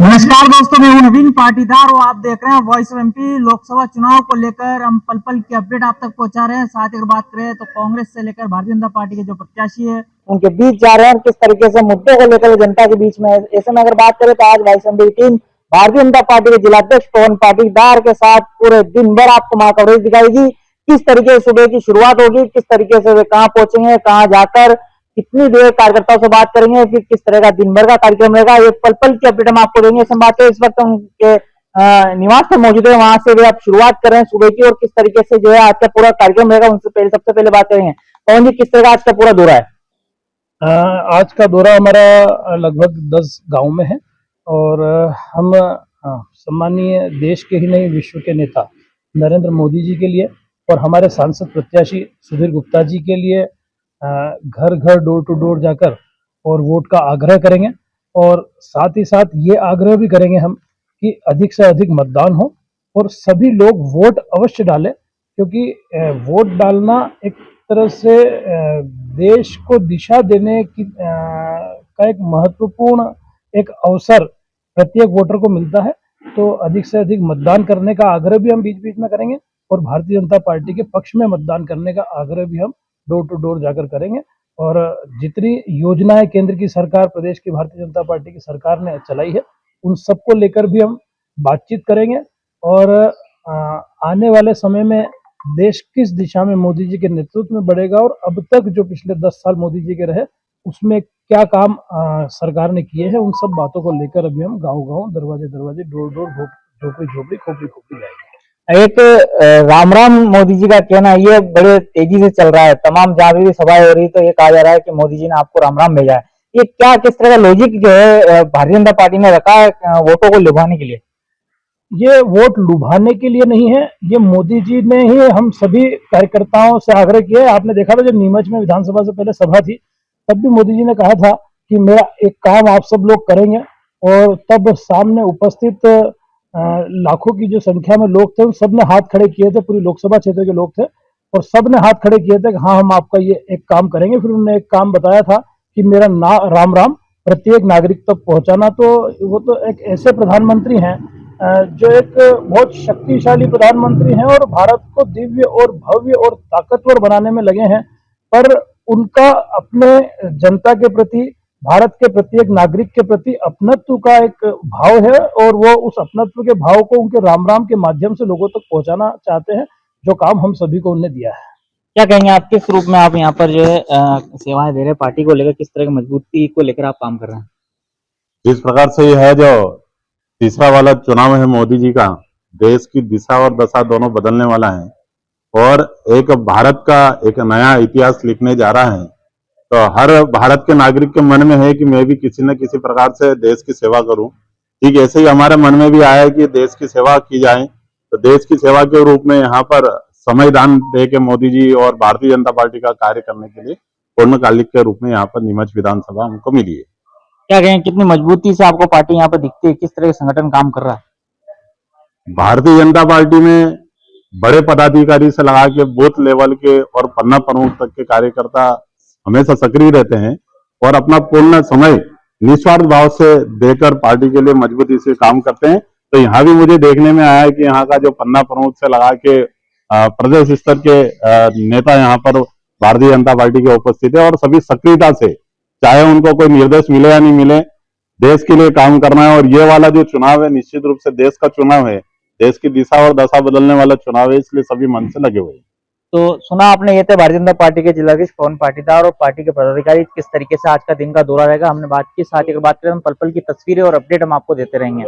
नमस्कार दोस्तों, मैं हूं नवीन पाटीदार और आप देख रहे हैं वॉइस ऑफ एमपी। लोकसभा चुनाव को लेकर हम पल पल की अपडेट आप तक पहुंचा रहे हैं। साथ ही अगर बात करें तो कांग्रेस से लेकर भारतीय जनता पार्टी के जो प्रत्याशी है उनके बीच जा रहे हैं, किस तरीके से मुद्दों को लेकर जनता के बीच में। ऐसे में अगर बात करें तो आज voice of MP team Bharatiya Janata party के जिलाध्यक्ष पवन पाटीदार के साथ पूरे दिन भर आपको वहां कवरेज दिखाएगी। किस तरीके से सुबह की शुरुआत होगी, किस तरीके से वे कहाँ पहुंचेंगे, कहाँ जाकर कितनी देर कार्यकर्ताओं से बात करेंगे, फिर किस तरह का दिन भर का कार्यक्रम रहेगा, ये पल पल की अपडेट हम आपको देंगे। बात है इस वक्त उनके निवास पर मौजूद है, वहां से भी आप शुरुआत कर रहे हैं सुबह की, और किस तरीके से जो है आज का पूरा कार्यक्रम रहेगा उनसे पहले सबसे पहले बात करेंगे। पवन जी, किस तरह का आज का पूरा दौरा है? आज का दौरा हमारा लगभग 10 गांव में है और हम सम्मानीय देश के ही नहीं विश्व के नेता नरेंद्र मोदी जी के लिए और हमारे सांसद प्रत्याशी सुधीर गुप्ता जी के लिए घर घर डोर टू डोर जाकर और वोट का आग्रह करेंगे। और साथ ही साथ ये आग्रह भी करेंगे हम कि अधिक से अधिक मतदान हो और सभी लोग वोट अवश्य डालें, क्योंकि वोट डालना एक तरह से देश को दिशा देने की का एक महत्वपूर्ण एक अवसर प्रत्येक वोटर को मिलता है। तो अधिक से अधिक मतदान करने का आग्रह भी हम बीच बीच में करेंगे और भारतीय जनता पार्टी के पक्ष में मतदान करने का आग्रह भी हम डोर टू डोर जाकर करेंगे। और जितनी योजनाएं केंद्र की सरकार, प्रदेश की भारतीय जनता पार्टी की सरकार ने चलाई है, उन सबको लेकर भी हम बातचीत करेंगे। और आने वाले समय में देश किस दिशा में मोदी जी के नेतृत्व में बढ़ेगा और अब तक जो पिछले 10 साल मोदी जी के रहे उसमें क्या काम सरकार ने किए हैं, उन सब बातों को लेकर अभी हम गांव गांव, दरवाजे दरवाजे, डोर डोर, झोपड़ी झोपड़ी, खोपड़ी खोपड़ी जाएंगे। एक राम राम मोदी जी का कहना है, ये बड़े तेजी से चल रहा है। तमाम जहां भी सभाएं हो रही है तो ये कहा जा रहा है कि मोदी जी ने आपको राम राम भेजा है। ये क्या, किस तरह का लॉजिक जो है भारतीय जनता पार्टी ने रखा है वोटों को लुभाने के लिए? ये वोट लुभाने के लिए नहीं है, ये मोदी जी ने ही हम सभी कार्यकर्ताओं से आग्रह किया है। आपने देखा था जब नीमच में विधानसभा से पहले सभा थी, तब भी मोदी जी ने कहा था कि मेरा एक काम आप सब लोग करेंगे। और तब सामने उपस्थित लाखों की जो संख्या में लोग थे, उन सब ने हाथ खड़े किए थे, पूरी लोकसभा क्षेत्र के लोग थे और सब ने हाथ खड़े किए थे कि हाँ, हम आपका ये एक काम करेंगे। फिर उन्होंने एक काम बताया था कि मेरा राम राम प्रत्येक नागरिक तक पहुंचाना। तो वो तो एक ऐसे प्रधानमंत्री हैं जो एक बहुत शक्तिशाली प्रधानमंत्री हैं और भारत को दिव्य और भव्य और ताकतवर बनाने में लगे हैं। पर उनका अपने जनता के प्रति, भारत के प्रत्येक नागरिक के प्रति अपनत्व का एक भाव है और वो उस अपनत्व के भाव को उनके राम राम के माध्यम से लोगों तक पहुंचाना चाहते हैं, जो काम हम सभी को उन्हें दिया है। क्या कहेंगे आप, किस रूप में आप यहाँ पर जो है सेवाएं दे रहे हैं पार्टी को लेकर, किस तरह की मजबूती को लेकर आप काम कर रहे हैं? जिस प्रकार से यह है जो तीसरा वाला चुनाव है मोदी जी का, देश की दिशा और दशा दोनों बदलने वाला है और एक भारत का एक नया इतिहास लिखने जा रहा है। तो हर भारत के नागरिक के मन में है कि मैं भी किसी न किसी प्रकार से देश की सेवा करूं। ठीक ऐसे ही हमारे मन में भी आया है कि देश की सेवा की जाए। तो देश की सेवा के रूप में यहाँ पर समयदान दे के मोदी जी और भारतीय जनता पार्टी का कार्य करने के लिए पूर्णकालिक के रूप में यहाँ पर नीमच विधानसभा हमको मिली है। क्या कहें, कितनी मजबूती से आपको पार्टी यहाँ पर दिखती है, किस तरह के संगठन काम कर रहा है? भारतीय जनता पार्टी में बड़े पदाधिकारी से लगा के बूथ लेवल के और पन्ना प्रमुख तक के कार्यकर्ता हमेशा सक्रिय रहते हैं और अपना पूर्ण समय निस्वार्थ भाव से देकर पार्टी के लिए मजबूती से काम करते हैं। तो यहाँ भी मुझे देखने में आया है कि यहाँ का जो पन्ना प्रमुख से लगा के प्रदेश स्तर के नेता यहाँ पर भारतीय जनता पार्टी के उपस्थित है और सभी सक्रियता से, चाहे उनको कोई निर्देश मिले या नहीं मिले, देश के लिए काम करना है। और ये वाला जो चुनाव है निश्चित रूप से देश का चुनाव है, देश की दिशा और दशा बदलने वाला चुनाव है, इसलिए सभी मन से लगे हुए हैं। तो सुना आपने, ये थे भारतीय जनता पार्टी के जिलाध्यक्ष पवन पाटीदार और पार्टी के पदाधिकारी। किस तरीके से आज का दिन का दौरा रहेगा हमने बात की। साथ ही बात करें, हम पल पल की तस्वीरें और अपडेट हम आपको देते रहेंगे।